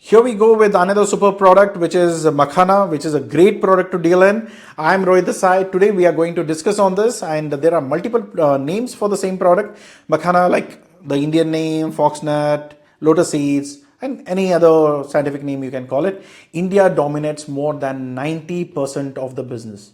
Here we go with another super product, which is Makhana, which is a great product to deal in. I'm Rohit Desai. Today we are going to discuss on this, and there are multiple names for the same product. Makhana, like the Indian name, Foxnut, Lotus Seeds, and any other scientific name you can call it. India dominates more than 90% of the business.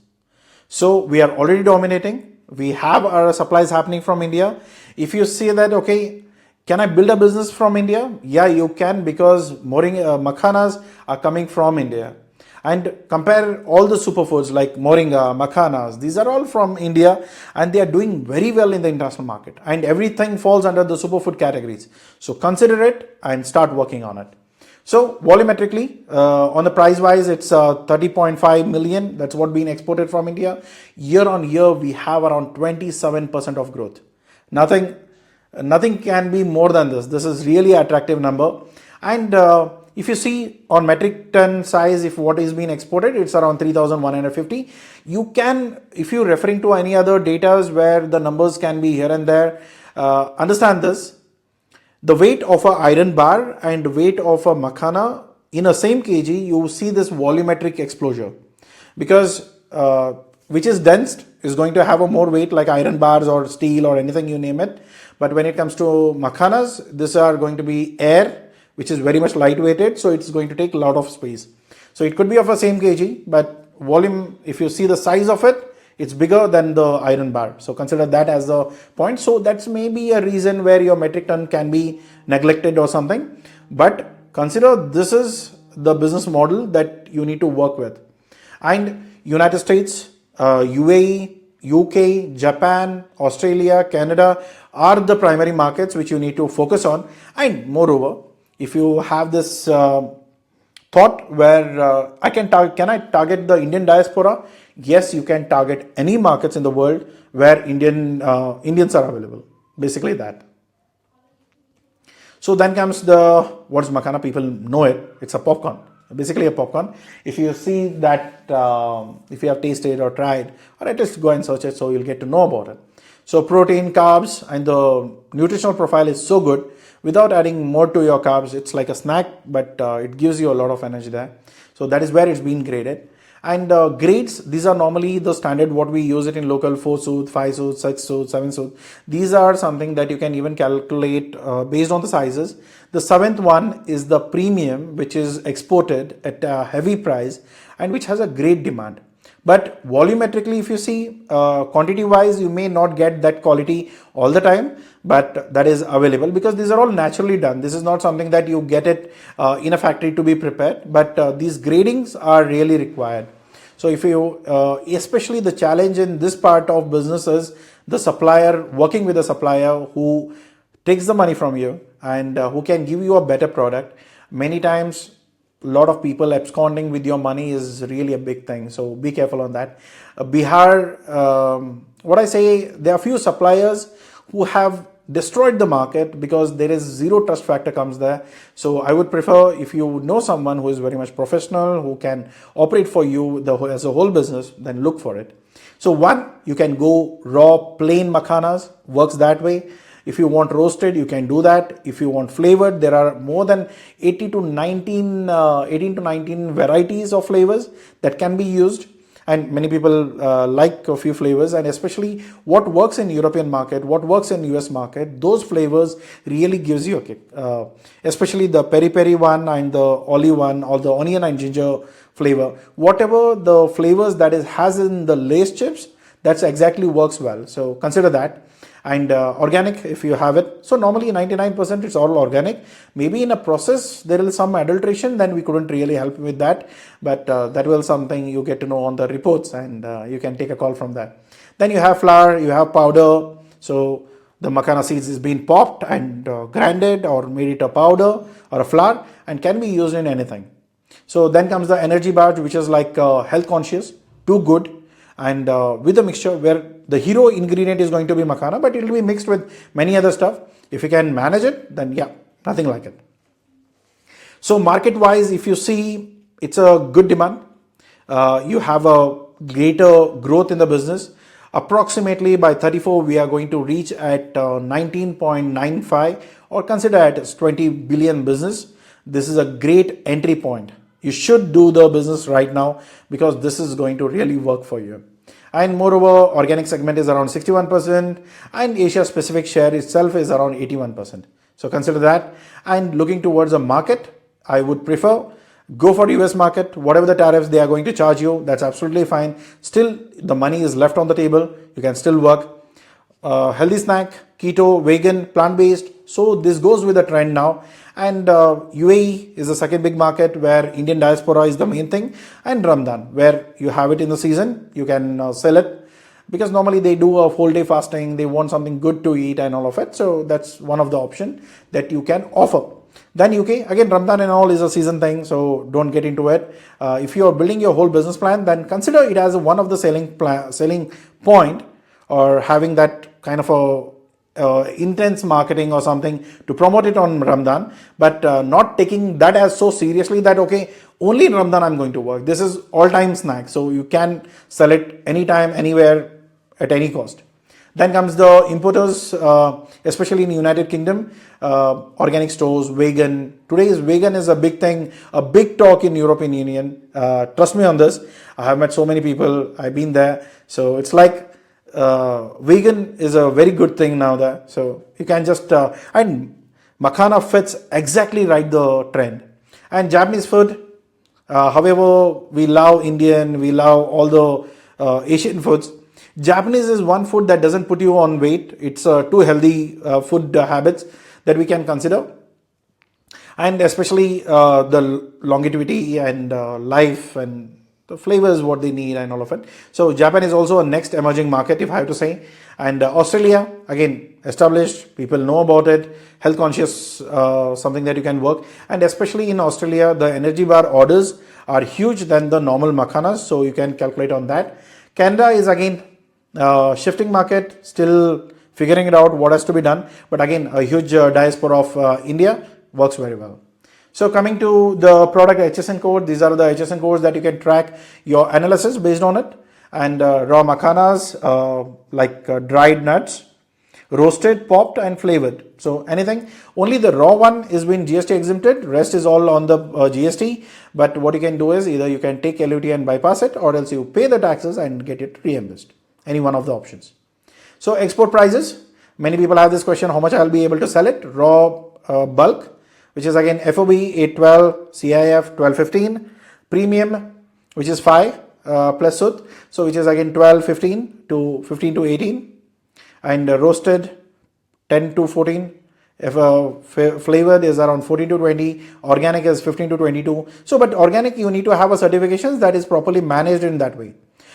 So we are already dominating. We have our supplies happening from India. If you say that, okay, can I build a business from India? Yeah, you can, because Makhanas are coming from India. And compare all the superfoods like Moringa, Makhanas, these are all from India and they are doing very well in the international market. And everything falls under the superfood categories. So consider it and start working on it. So volumetrically, on the price wise, it's 30.5 million. That's what being exported from India. Year on year, we have around 27% of growth. Nothing can be more than this. This is really an attractive number. And if you see on metric ton size, if what is being exported, it's around 3,150. You can, if you're referring to any other data where the numbers can be here and there, understand this. The weight of an iron bar and weight of a makhana in a same kg, you see this volumetric exposure, because which is dense is going to have a more weight like iron bars or steel or anything, you name it. But when it comes to makhanas, these are going to be air, which is very much lightweighted, so it's going to take a lot of space. So it could be of the same kg, but volume, if you see the size of it, it's bigger than the iron bar. So consider that as the point. So that's maybe a reason where your metric ton can be neglected or something. But consider this is the business model that you need to work with. And United States, UAE, UK, Japan, Australia, Canada are the primary markets which you need to focus on. And moreover, if you have this thought where can I target the Indian diaspora? Yes, you can target any markets in the world where Indians are available. Basically that. So then comes what's Makhana? People know it. It's a popcorn. Basically a popcorn. If you see that, if you have tasted or tried, or at least go and search it, so you'll get to know about it. So protein, carbs, and the nutritional profile is so good. Without adding more to your carbs, it's like a snack, but it gives you a lot of energy there. So that is where it's been graded. And grades, these are normally the standard what we use it in local: 4 sooth, 5 sooth, 6 sooth, 7 sooth. These are something that you can even calculate based on the sizes. The 7th one is the premium, which is exported at a heavy price and which has a great demand. But volumetrically, if you see, quantity wise, you may not get that quality all the time, but that is available because these are all naturally done. This is not something that you get it in a factory to be prepared, but these gradings are really required. So if you, especially the challenge in this part of business is the supplier, working with a supplier who takes the money from you and who can give you a better product. Many times, a lot of people absconding with your money is really a big thing. So be careful on that. Bihar, what I say, there are few suppliers who have destroyed the market because there is zero trust factor comes there. So I would prefer, if you know someone who is very much professional, who can operate for you as a whole business, then look for it. So one, you can go raw plain makhanas, works that way. If you want roasted, you can do that. If you want flavored, there are more than 18 to 19 varieties of flavors that can be used. And many people like a few flavors, and especially what works in European market, what works in US market, those flavors really gives you a kick. Especially the peri-peri one and the olive one, or the onion and ginger flavor. Whatever the flavors that has in the Lay's chips, that's exactly works well. So consider that. And organic, if you have it. So normally 99% it's all organic. Maybe in a process there is some adulteration, then we couldn't really help with that. But that will something you get to know on the reports, and you can take a call from that. Then you have flour, you have powder. So the makhana seeds is being popped and grinded or made it a powder or a flour and can be used in anything. So then comes the energy bar, which is like health conscious, too good. And with a mixture where the hero ingredient is going to be makhana, but it will be mixed with many other stuff. If you can manage it, then yeah, nothing like it. So market wise, if you see, it's a good demand. You have a greater growth in the business. Approximately by 34, we are going to reach at 19.95, or consider it as 20 billion business. this is a great entry point. You should do the business right now because this is going to really work for you. And moreover, organic segment is around 61% and Asia Pacific share itself is around 81%. So consider that. And looking towards a market, I would prefer go for US market. Whatever the tariffs they are going to charge you, that's absolutely fine. Still, the money is left on the table. You can still work. Healthy snack, keto, vegan, plant-based. So this goes with the trend now. And UAE is the second big market where Indian diaspora is the main thing, and Ramadan where you have it in the season, you can sell it because normally they do a whole day fasting, they want something good to eat and all of it. So that's one of the option that you can offer. Then UK, again Ramadan and all is a season thing, so don't get into it. If you are building your whole business plan, then consider it as one of the selling point or having that kind of a intense marketing or something to promote it on Ramadan, but not taking that as so seriously that okay, only in Ramadan I'm going to work. This is all-time snack, so you can sell it anytime, anywhere, at any cost. Then comes the importers, especially in the United Kingdom, organic stores, vegan. Today's vegan is a big thing, a big talk in European Union. Trust me on this. I have met so many people. I've been there, so it's like vegan is a very good thing now there. So you can just and Makhana fits exactly right the trend. And Japanese food, however we love Indian, we love all the Asian foods. Japanese is one food that doesn't put you on weight. It's two healthy food habits that we can consider. And especially the longevity and life and the flavors what they need and all of it. So Japan is also a next emerging market, if I have to say. And Australia, again, established, people know about it, health conscious, something that you can work. And especially in Australia, the energy bar orders are huge than the normal Makhanas, so you can calculate on that. Canada is again shifting market, still figuring it out what has to be done. But again, a huge diaspora of India works very well. So coming to the product HSN code, these are the HSN codes that you can track your analysis based on it. And raw makhanas like dried nuts, roasted, popped and flavored. So anything, only the raw one is being GST exempted, rest is all on the GST. But what you can do is either you can take LUT and bypass it, or else you pay the taxes and get it reimbursed. Any one of the options. So export prices, many people have this question, how much I'll be able to sell it? Raw bulk, which is again FOB 812, CIF 1215, premium, which is 5 plus Sut, so which is again 1215 to 15 to 18, and roasted 10 to 14. If flavored is around 14 to 20, organic is 15 to 22. So, but organic you need to have a certification that is properly managed in that way.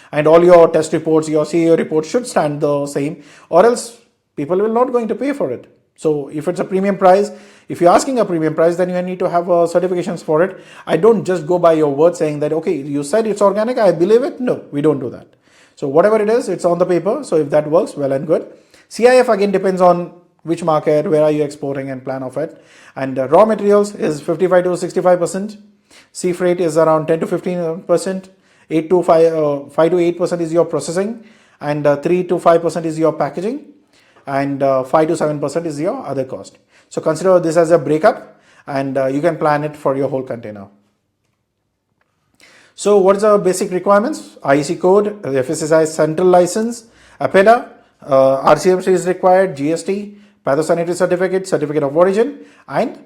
And all your test reports, your CEO reports should stand the same, or else people will not going to pay for it. So if it's a premium price, if you're asking a premium price, then you need to have certifications for it. I don't just go by your word saying that, okay, you said it's organic, I believe it. No, we don't do that. So whatever it is, it's on the paper. So if that works, well and good. CIF again depends on which market, where are you exporting and plan of it. And raw materials is 55 to 65%. Sea freight is around 10 to 15%. 5 to 8% is your processing, and 3 to 5% is your packaging, and 5 to 7% is your other cost. So consider this as a breakup, and you can plan it for your whole container. So what is the basic requirements? IEC code, FSSAI central license, APEDA, RCMC is required, GST, pathosanitary certificate, certificate of origin, and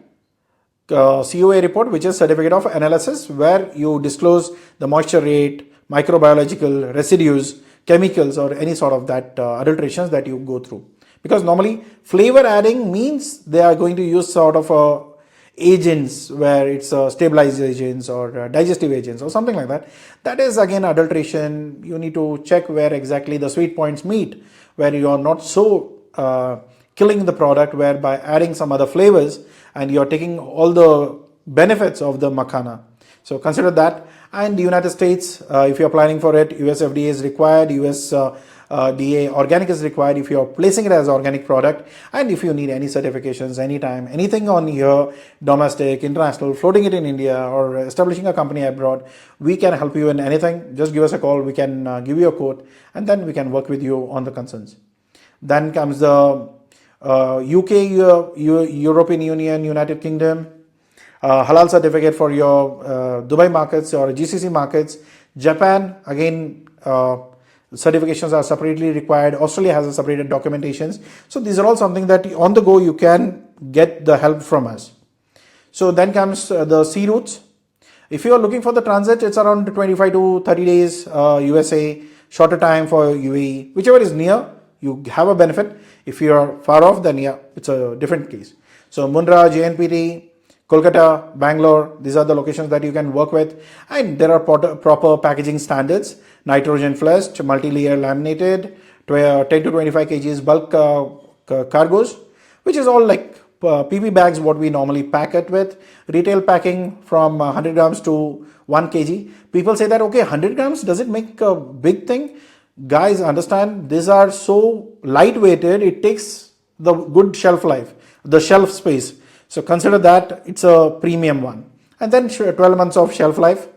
COA report, which is certificate of analysis, where you disclose the moisture rate, microbiological residues, chemicals, or any sort of that adulterations that you go through. Because normally flavor adding means they are going to use sort of agents where it's stabilized agents or digestive agents or something like that. That is again adulteration. You need to check where exactly the sweet points meet, where you are not so killing the product, whereby adding some other flavors and you're taking all the benefits of the Makhana. So consider that. And the United States, if you're planning for it, US FDA is required, US DA organic is required if you're placing it as organic product. And if you need any certifications, anytime, anything on here, domestic, international, floating it in India or establishing a company abroad, we can help you in anything. Just give us a call, we can give you a quote, and then we can work with you on the concerns. Then comes the UK, European Union, United Kingdom, halal certificate for your Dubai markets or GCC markets. Japan, again, certifications are separately required. Australia has a separated documentations. So these are all something that on the go you can get the help from us. So then comes the sea routes. If you are looking for the transit, it's around 25 to 30 days USA, shorter time for UAE. Whichever is near, you have a benefit. If you are far off, then yeah, it's a different case. So Mundra, JNPT, Kolkata, Bangalore, these are the locations that you can work with. And there are proper packaging standards, nitrogen flushed, multi-layer laminated, 10 to 25 kgs bulk cargoes, which is all like PP bags, what we normally pack it with. Retail packing from 100 grams to 1 kg. People say that, okay, 100 grams, does it make a big thing? Guys, understand, these are so lightweighted, it takes the good shelf life, the shelf space. So consider that it's a premium one. And then 12 months of shelf life.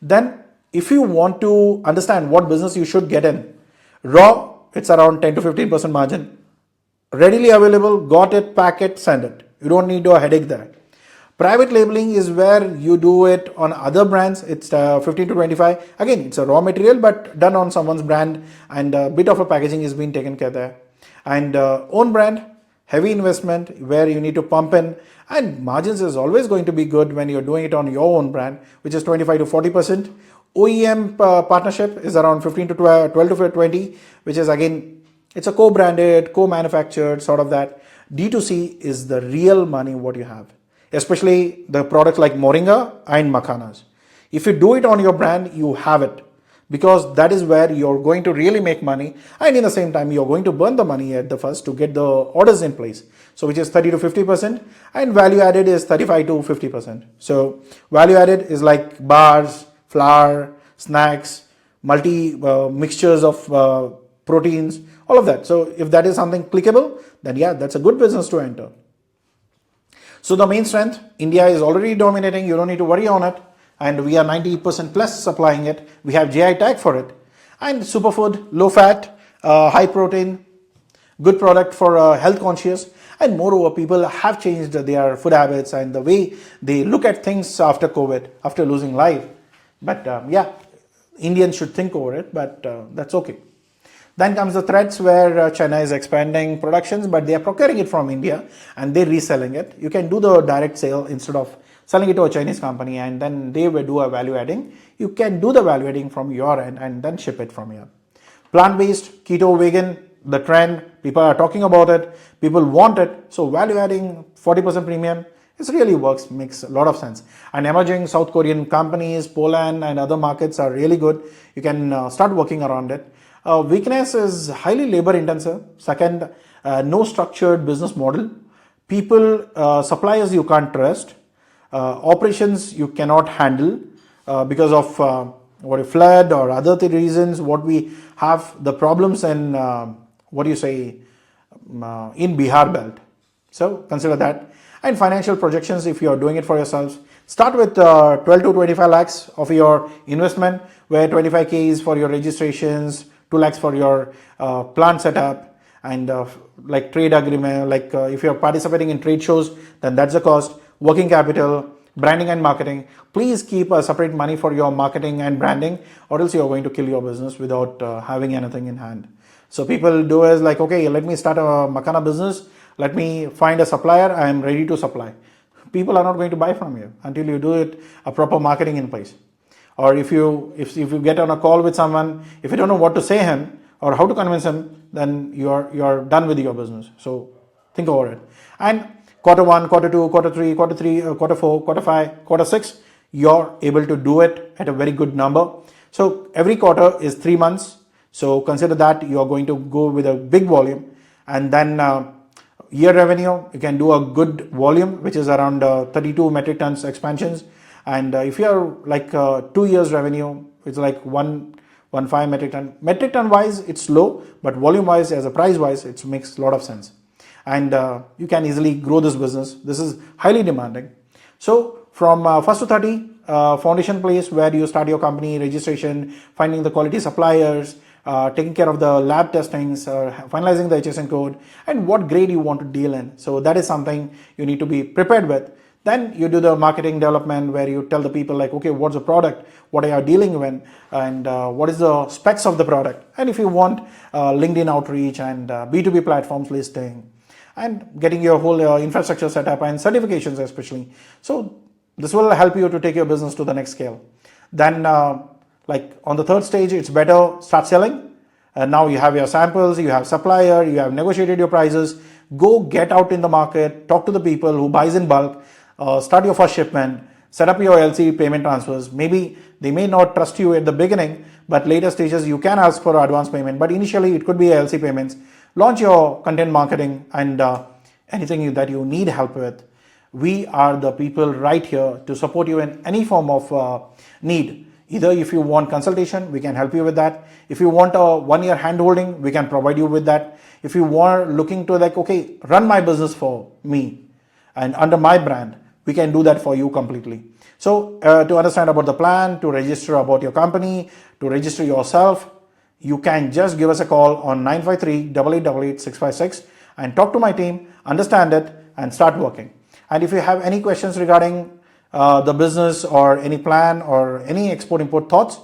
Then if you want to understand what business you should get in, raw, it's around 10 to 15% margin. Readily available, got it, pack it, send it. You don't need a headache there. Private labeling is where you do it on other brands. It's 15 to 25. Again, it's a raw material, but done on someone's brand, and a bit of a packaging is being taken care there. And own brand, heavy investment where you need to pump in, and margins is always going to be good when you're doing it on your own brand, which is 25 to 40%. OEM partnership is around 15 to 12 to 20, which is again, it's a co-branded, co-manufactured sort of that. D2C is the real money what you have, especially the products like Moringa and Makhanas. If you do it on your brand, you have it, because that is where you're going to really make money, and in the same time you're going to burn the money at the first to get the orders in place. So which is 30 to 50%, and value added is 35 to 50%. So value added is like bars, flour, snacks, multi mixtures of proteins, all of that. So if that is something clickable, then yeah, that's a good business to enter. So the main strength, India is already dominating, you don't need to worry on it, and we are 90% plus supplying it. We have GI tag for it. And superfood, low fat, high protein, good product for health conscious. And moreover, people have changed their food habits and the way they look at things after COVID, after losing life. But yeah, Indians should think over it, but that's okay. Then comes the threats where China is expanding productions, but they are procuring it from India and they're reselling it. You can do the direct sale instead of selling it to a Chinese company, and then they will do a value adding. You can do the value adding from your end and then ship it from here. Plant-based, keto, vegan, the trend, people are talking about it, people want it. So value adding 40% premium, it really works, makes a lot of sense. And emerging South Korean companies, Poland and other markets are really good. You can start working around it. Weakness is highly labor intensive. Second, no structured business model. People, suppliers you can't trust. Operations you cannot handle because of flood or other reasons. What we have the problems in in Bihar belt. So consider that. And financial projections, if you are doing it for yourselves, start with 12 to 25 lakhs of your investment, where 25K is for your registrations, 2 lakhs for your plant setup, and like trade agreement, like if you're participating in trade shows, then that's the cost. Working capital, branding and marketing. Please keep a separate money for your marketing and branding, or else you're going to kill your business without having anything in hand. So people do is like, okay, let me start a Makhana business. Let me find a supplier. I am ready to supply. People are not going to buy from you until you do it a proper marketing in place. Or if you get on a call with someone, if you don't know what to say him or how to convince him, then you're done with your business. So think over it. And quarter 1, quarter 2, quarter 3, quarter 4, quarter 5, quarter 6, you're able to do it at a very good number. So every quarter is 3 months. So consider that you're going to go with a big volume, and then year revenue, you can do a good volume, which is around 32 metric tons expansions. And if you're like 2 years revenue, it's like 1.15 metric ton. Metric ton wise, it's low, but volume wise, as a price wise, it makes a lot of sense. And you can easily grow this business. This is highly demanding. So from 1st to 30, foundation place where you start your company, registration, finding the quality suppliers, taking care of the lab testings, finalizing the HSN code, and what grade you want to deal in. So that is something you need to be prepared with. Then you do the marketing development where you tell the people like, okay, what's the product, what are you dealing with, and what is the specs of the product. And if you want LinkedIn outreach and B2B platforms listing and getting your whole infrastructure set up and certifications especially. So this will help you to take your business to the next scale. Then like on the third stage, it's better start selling. Now you have your samples, you have supplier, you have negotiated your prices. Go get out in the market, talk to the people who buys in bulk, start your first shipment, set up your LC payment transfers. Maybe they may not trust you at the beginning, but later stages you can ask for advance payment. But initially it could be LC payments. Launch your content marketing and anything that you need help with. We are the people right here to support you in any form of need. Either if you want consultation, we can help you with that. If you want a 1 year hand holding, we can provide you with that. If you are looking to like, okay, run my business for me and under my brand, we can do that for you completely. So to understand about the plan, to register about your company, to register yourself, you can just give us a call on 953-8888-656 and talk to my team, understand it and start working. And if you have any questions regarding the business or any plan or any export import thoughts,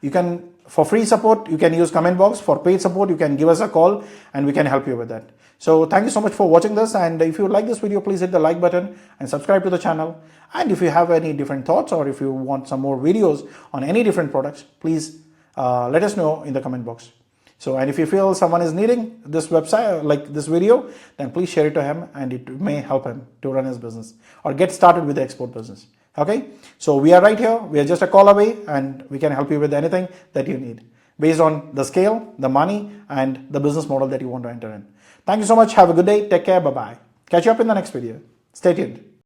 you can, for free support, you can use comment box. For paid support, you can give us a call and we can help you with that. So thank you so much for watching this, and if you like this video, please hit the like button and subscribe to the channel. And if you have any different thoughts or if you want some more videos on any different products, please let us know in the comment box. So, and if you feel someone is needing this website, like this video, then please share it to him and it may help him to run his business or get started with the export business. Okay. So we are right here. We are just a call away and we can help you with anything that you need based on the scale, the money and the business model that you want to enter in. Thank you so much. Have a good day. Take care. Bye-bye. Catch you up in the next video. Stay tuned.